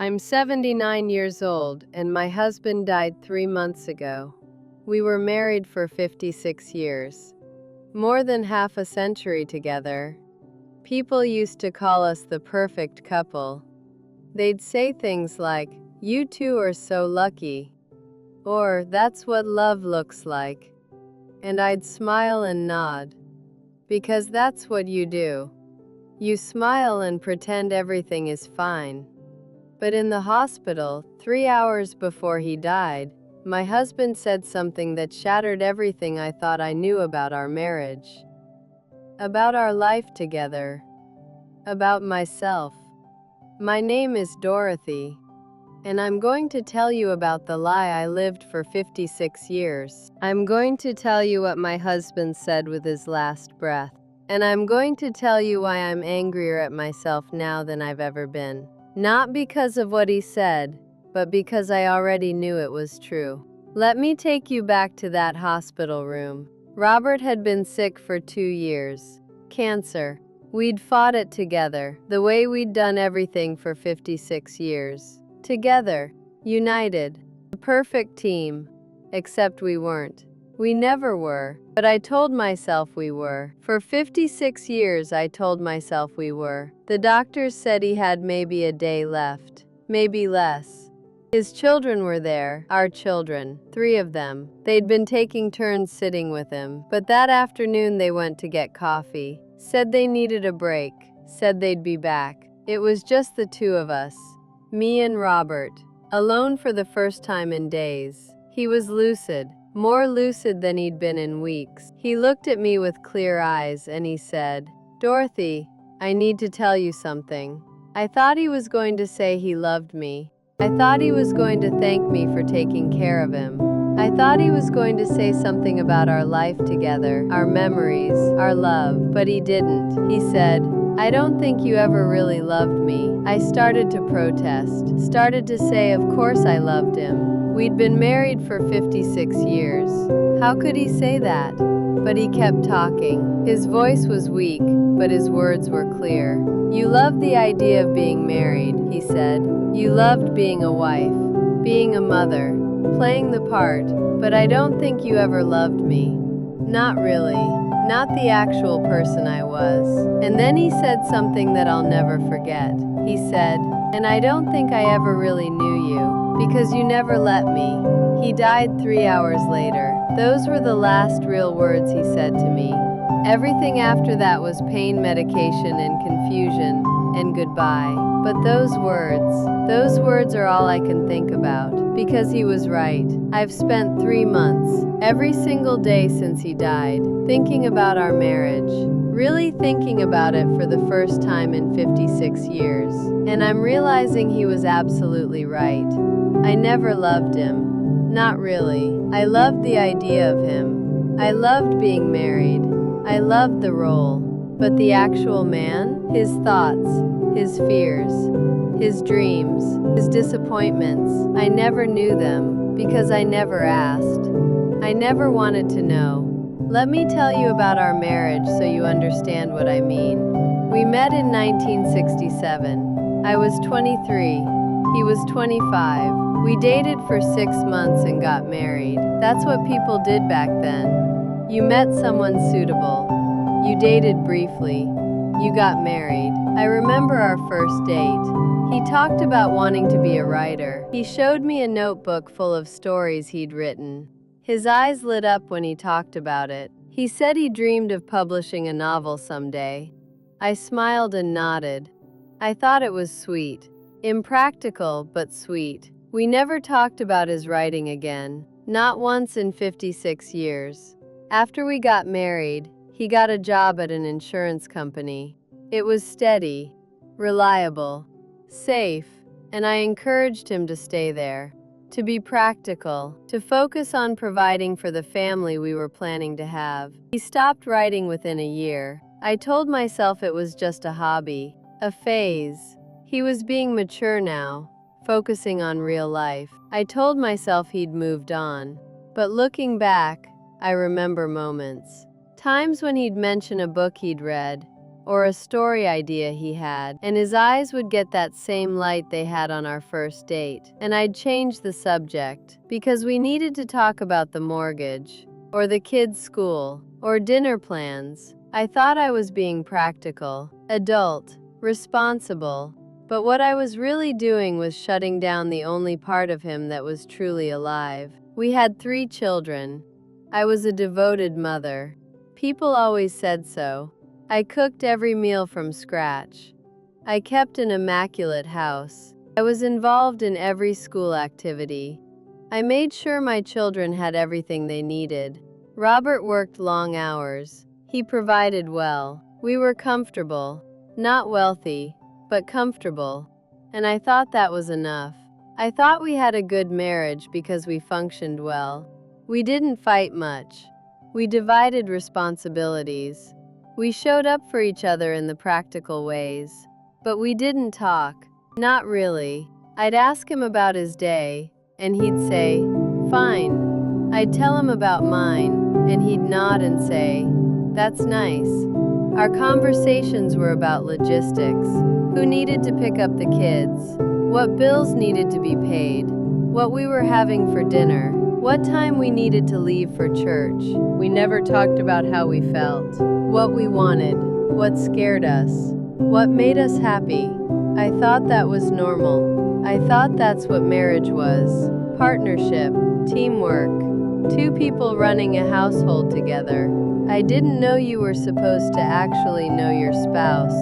I'm 79 years old, and my husband died 3 months ago. We were married for 56 years. More than half a century together. People used to call us the perfect couple. They'd say things like, "You two are so lucky," or "That's what love looks like." And I'd smile and nod. Because that's what you do. You smile and pretend everything is fine. But in the hospital, 3 hours before he died, my husband said something that shattered everything I thought I knew about our marriage. About our life together. About myself. My name is Dorothy. And I'm going to tell you about the lie I lived for 56 years. I'm going to tell you what my husband said with his last breath. And I'm going to tell you why I'm angrier at myself now than I've ever been. Not because of what he said, but because I already knew it was true. Let me take you back to that hospital room. Robert had been sick for 2 years. Cancer. We'd fought it together, the way we'd done everything for 56 years. Together. United. A perfect team. Except we weren't. We never were, but I told myself we were. For 56 years I told myself we were. The doctors said he had maybe a day left, maybe less. His children were there, our children, 3 of them. They'd been taking turns sitting with him, but that afternoon they went to get coffee, said they needed a break, said they'd be back. It was just the 2 of us, me and Robert, alone for the first time in days. He was lucid. More lucid than he'd been in weeks. He looked at me with clear eyes and he said, "Dorothy, I need to tell you something." I thought he was going to say he loved me. I thought he was going to thank me for taking care of him. I thought he was going to say something about our life together, our memories, our love, but he didn't. He said, "I don't think you ever really loved me." I started to protest, started to say of course I loved him. We'd been married for 56 years. How could he say that? But he kept talking. His voice was weak, but his words were clear. "You loved the idea of being married," he said. "You loved being a wife, being a mother, playing the part, but I don't think you ever loved me. Not really. Not the actual person I was." And then he said something that I'll never forget. He said, "And I don't think I ever really knew you, because you never let me." He died 3 hours later. Those were the last real words he said to me. Everything after that was pain medication and confusion and goodbye. But those words are all I can think about, because he was right. I've spent 3 months, every single day since he died, thinking about our marriage. Really thinking about it for the first time in 56 years. And I'm realizing he was absolutely right. I never loved him. Not really. I loved the idea of him. I loved being married. I loved the role. But the actual man, his thoughts, his fears, his dreams, his disappointments, I never knew them, because I never asked. I never wanted to know. Let me tell you about our marriage so you understand what I mean. We met in 1967. I was 23. He was 25. We dated for 6 months and got married. That's what people did back then. You met someone suitable. You dated briefly. You got married. I remember our first date. He talked about wanting to be a writer. He showed me a notebook full of stories he'd written. His eyes lit up when he talked about it. He said he dreamed of publishing a novel someday. I smiled and nodded. I thought it was sweet. Impractical, but sweet. We never talked about his writing again. Not once in 56 years. After we got married, he got a job at an insurance company. It was steady, reliable, safe, and I encouraged him to stay there. To be practical, to focus on providing for the family we were planning to have. He stopped writing within a year. I told myself it was just a hobby, a phase. He was being mature now, focusing on real life. I told myself he'd moved on. But looking back, I remember moments. Times when he'd mention a book he'd read, or a story idea he had, and his eyes would get that same light they had on our first date. And I'd change the subject, because we needed to talk about the mortgage, or the kids' school, or dinner plans. I thought I was being practical, adult, responsible, but what I was really doing was shutting down the only part of him that was truly alive. We had 3 children. I was a devoted mother. People always said so. I cooked every meal from scratch. I kept an immaculate house. I was involved in every school activity. I made sure my children had everything they needed. Robert worked long hours. He provided well. We were comfortable. Not wealthy, but comfortable. And I thought that was enough. I thought we had a good marriage because we functioned well. We didn't fight much. We divided responsibilities. We showed up for each other in the practical ways. But we didn't talk. Not really. I'd ask him about his day, and he'd say, "Fine." I'd tell him about mine, and he'd nod and say, "That's nice." Our conversations were about logistics. Who needed to pick up the kids? What bills needed to be paid? What we were having for dinner? What time we needed to leave for church? We never talked about how we felt, what we wanted, what scared us, what made us happy. I thought that was normal. I thought that's what marriage was. Partnership, teamwork, 2 people running a household together. I didn't know you were supposed to actually know your spouse,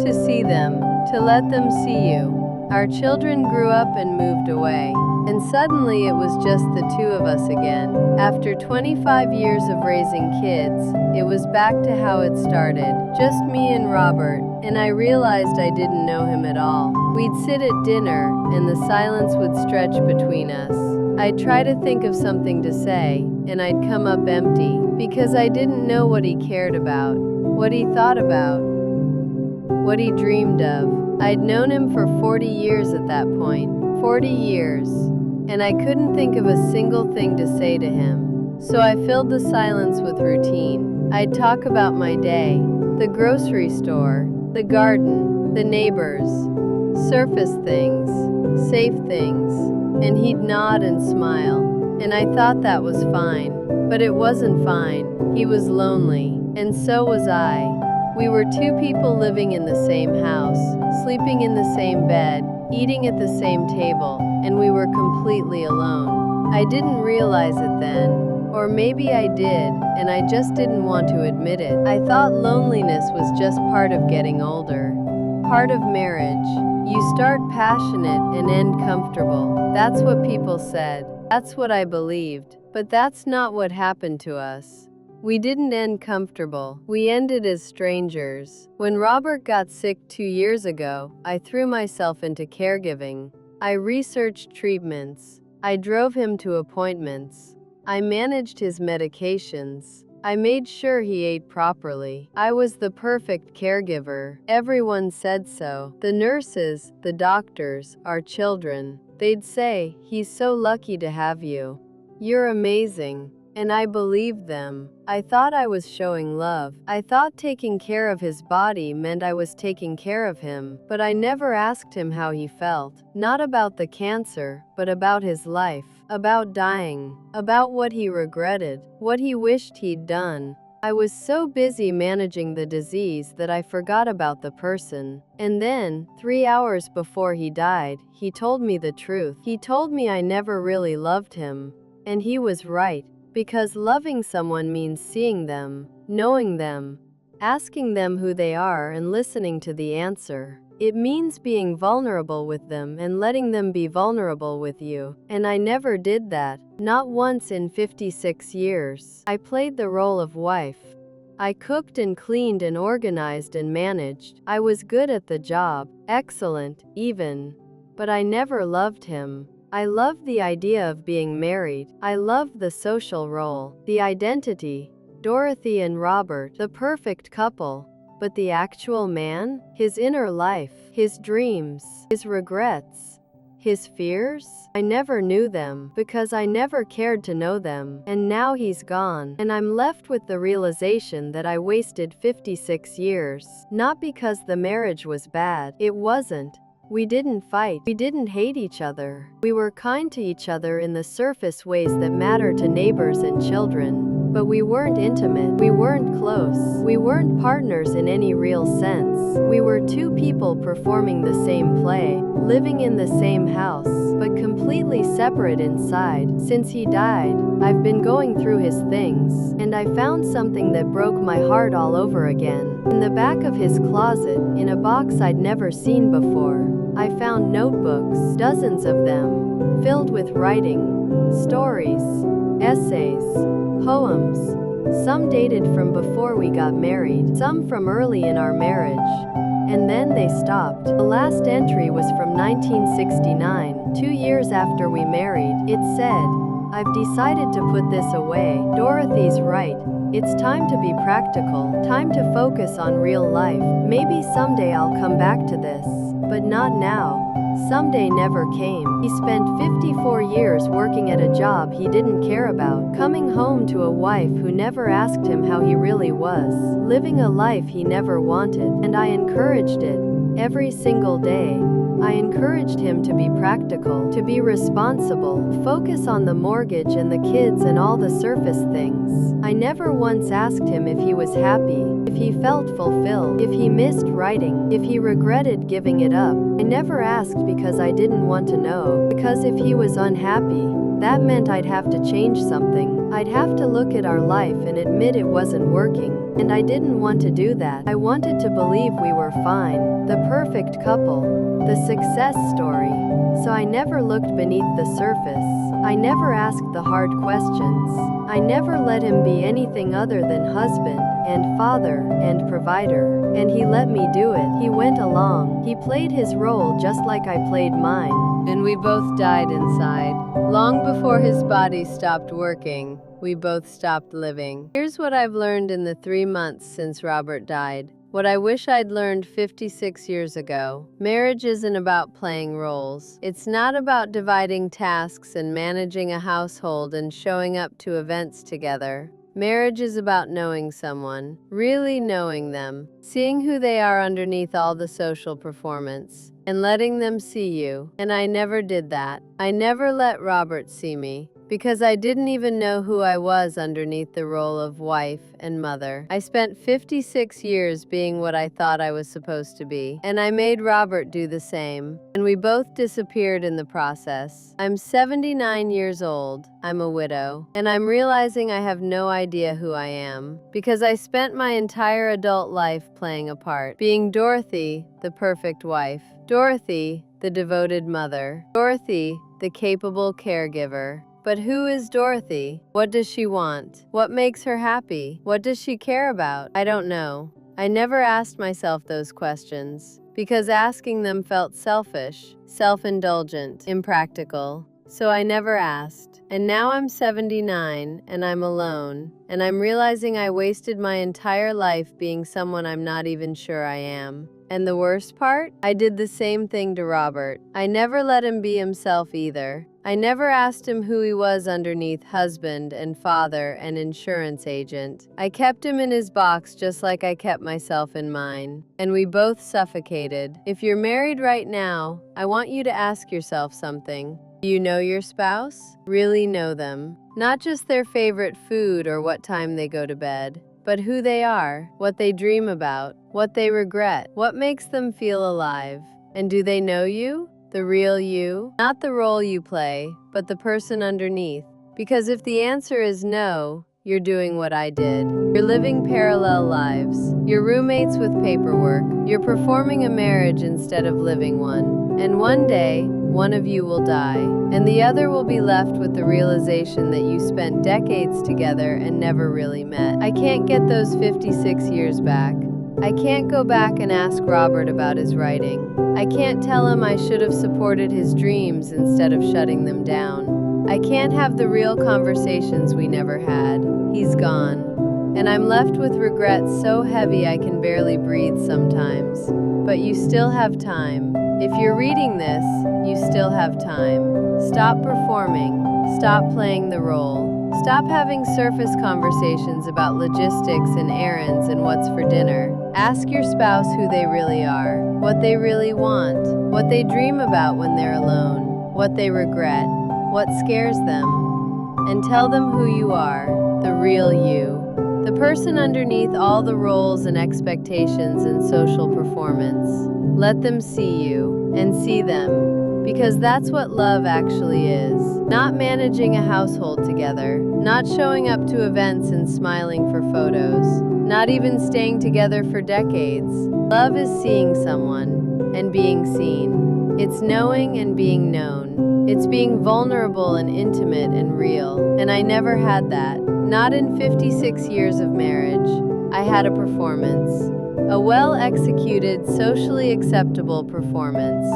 to see them, to let them see you. Our children grew up and moved away, and suddenly it was just the 2 of us again. After 25 years of raising kids, it was back to how it started, just me and Robert, and I realized I didn't know him at all. We'd sit at dinner, and the silence would stretch between us. I'd try to think of something to say, and I'd come up empty, because I didn't know what he cared about, what he thought about, what he dreamed of. I'd known him for 40 years at that point, 40 years, and I couldn't think of a single thing to say to him. So I filled the silence with routine. I'd talk about my day, the grocery store, the garden, the neighbors, surface things, safe things, and he'd nod and smile, and I thought that was fine. But it wasn't fine. He was lonely, and so was I. We were 2 people living in the same house, sleeping in the same bed, eating at the same table, and we were completely alone. I didn't realize it then, or maybe I did, and I just didn't want to admit it. I thought loneliness was just part of getting older, part of marriage. You start passionate and end comfortable. That's what people said. That's what I believed. But that's not what happened to us. We didn't end comfortable. We ended as strangers. When Robert got sick 2 years ago, I threw myself into caregiving. I researched treatments. I drove him to appointments. I managed his medications. I made sure he ate properly. I was the perfect caregiver. Everyone said so. The nurses, the doctors, our children. They'd say, "He's so lucky to have you. You're amazing." And I believed them. I thought I was showing love. I thought taking care of his body meant I was taking care of him. But I never asked him how he felt. Not about the cancer, but about his life. About dying. About what he regretted. What he wished he'd done. I was so busy managing the disease that I forgot about the person. And then, 3 hours before he died, he told me the truth. He told me I never really loved him. And he was right. Because loving someone means seeing them, knowing them, asking them who they are and listening to the answer. It means being vulnerable with them and letting them be vulnerable with you. And I never did that, not once in 56 years. I played the role of wife. I cooked and cleaned and organized and managed. I was good at the job, excellent, even. But I never loved him. I loved the idea of being married. I loved the social role, the identity. Dorothy and Robert, the perfect couple. But the actual man, his inner life, his dreams, his regrets, His fears? I never knew them, because I never cared to know them. And now he's gone, and I'm left with the realization that I wasted 56 years. Not because the marriage was bad. It wasn't. We didn't fight. We didn't hate each other. We were kind to each other in the surface ways that matter to neighbors and children. But we weren't intimate. We weren't close. We weren't partners in any real sense. We were two people performing the same play, living in the same house, but completely separate inside. Since he died, I've been going through his things, and I found something that broke my heart all over again. In the back of his closet, in a box I'd never seen before, I found notebooks, dozens of them, filled with writing, stories, essays, poems, some dated from before we got married, some from early in our marriage. And then they stopped. The last entry was from 1969, 2 years after we married. It said, "I've decided to put this away. Dorothy's right. It's time to be practical, time to focus on real life. Maybe someday I'll come back to this, but not now." Someday never came. He spent 54 years working at a job he didn't care about, coming home to a wife who never asked him how he really was, living a life he never wanted, and I encouraged it. Every single day, I encouraged him to be practical, to be responsible, focus on the mortgage and the kids and all the surface things. I never once asked him if he was happy, if he felt fulfilled, if he missed writing, if he regretted giving it up. I never asked because I didn't want to know, because if he was unhappy, that meant I'd have to change something. I'd have to look at our life and admit it wasn't working. And I didn't want to do that. I wanted to believe we were fine, the perfect couple, the success story. So I never looked beneath the surface. I never asked the hard questions. I never let him be anything other than husband and father and provider. And he let me do it. He went along. He played his role just like I played mine. And we both died inside. Long before his body stopped working, we both stopped living. Here's what I've learned in the 3 months since Robert died. What I wish I'd learned 56 years ago. Marriage isn't about playing roles. It's not about dividing tasks and managing a household and showing up to events together. Marriage is about knowing someone, really knowing them, seeing who they are underneath all the social performance, and letting them see you. And I never did that. I never let Robert see me, because I didn't even know who I was underneath the role of wife and mother. I spent 56 years being what I thought I was supposed to be, and I made Robert do the same, and we both disappeared in the process. I'm 79 years old, I'm a widow, and I'm realizing I have no idea who I am, because I spent my entire adult life playing a part, being Dorothy, the perfect wife, Dorothy, the devoted mother, Dorothy, the capable caregiver. But who is Dorothy? What does she want? What makes her happy? What does she care about? I don't know. I never asked myself those questions, because asking them felt selfish, self-indulgent, impractical. So I never asked. And now I'm 79, and I'm alone, and I'm realizing I wasted my entire life being someone I'm not even sure I am. And the worst part? I did the same thing to Robert. I never let him be himself either. I never asked him who he was underneath husband and father and insurance agent. I kept him in his box just like I kept myself in mine. And we both suffocated. If you're married right now, I want you to ask yourself something. Do you know your spouse? Really know them. Not just their favorite food or what time they go to bed, but who they are, what they dream about, what they regret, what makes them feel alive. And do they know you? The real you? Not the role you play, but the person underneath. Because if the answer is no, you're doing what I did. You're living parallel lives. You're roommates with paperwork. You're performing a marriage instead of living one. And one day, one of you will die, and the other will be left with the realization that you spent decades together and never really met. I can't get those 56 years back. I can't go back and ask Robert about his writing. I can't tell him I should have supported his dreams instead of shutting them down. I can't have the real conversations we never had. He's gone. And I'm left with regrets so heavy I can barely breathe sometimes. But you still have time. If you're reading this, you still have time. Stop performing. Stop playing the role. Stop having surface conversations about logistics and errands and what's for dinner. Ask your spouse who they really are, what they really want, what they dream about when they're alone, what they regret, what scares them, and tell them who you are, the real you. The person underneath all the roles and expectations and social performance. Let them see you and see them, because that's what love actually is. Not managing a household together, not showing up to events and smiling for photos, not even staying together for decades. Love is seeing someone and being seen. It's knowing and being known. It's being vulnerable and intimate and real. And I never had that. Not in 56 years of marriage. I had a performance. A well-executed, socially acceptable performance.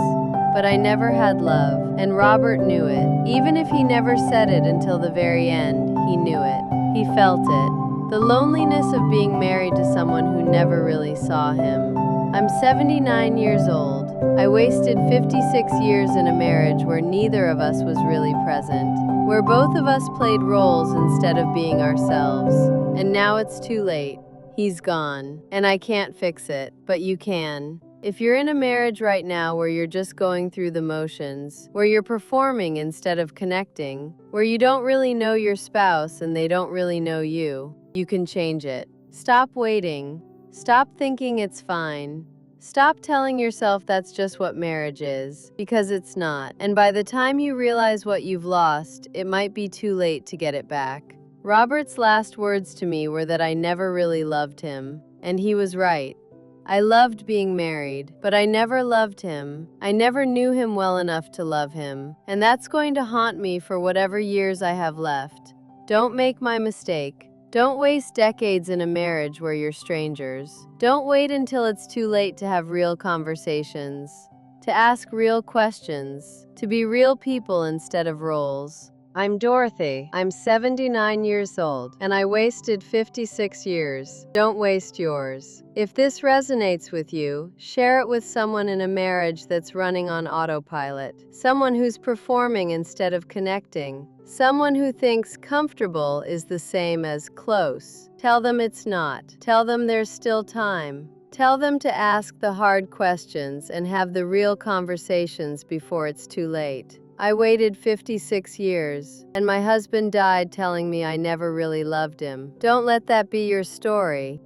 But I never had love, and Robert knew it. Even if he never said it until the very end, he knew it. He felt it. The loneliness of being married to someone who never really saw him. I'm 79 years old. I wasted 56 years in a marriage where neither of us was really present, where both of us played roles instead of being ourselves. And now it's too late. He's gone, and I can't fix it, but you can. If you're in a marriage right now where you're just going through the motions, where you're performing instead of connecting, where you don't really know your spouse and they don't really know you, you can change it. Stop waiting. Stop thinking it's fine. Stop telling yourself that's just what marriage is, because it's not. And by the time you realize what you've lost, it might be too late to get it back. Robert's last words to me were that I never really loved him, and he was right. I loved being married, but I never loved him. I never knew him well enough to love him, and that's going to haunt me for whatever years I have left. Don't make my mistake. Don't waste decades in a marriage where you're strangers. Don't wait until it's too late to have real conversations, to ask real questions, to be real people instead of roles. I'm Dorothy. I'm 79 years old, and I wasted 56 years. Don't waste yours. If this resonates with you, share it with someone in a marriage that's running on autopilot, someone who's performing instead of connecting, someone who thinks comfortable is the same as close. Tell them it's not. Tell them there's still time. Tell them to ask the hard questions and have the real conversations before it's too late. I waited 56 years, and my husband died telling me I never really loved him. Don't let that be your story.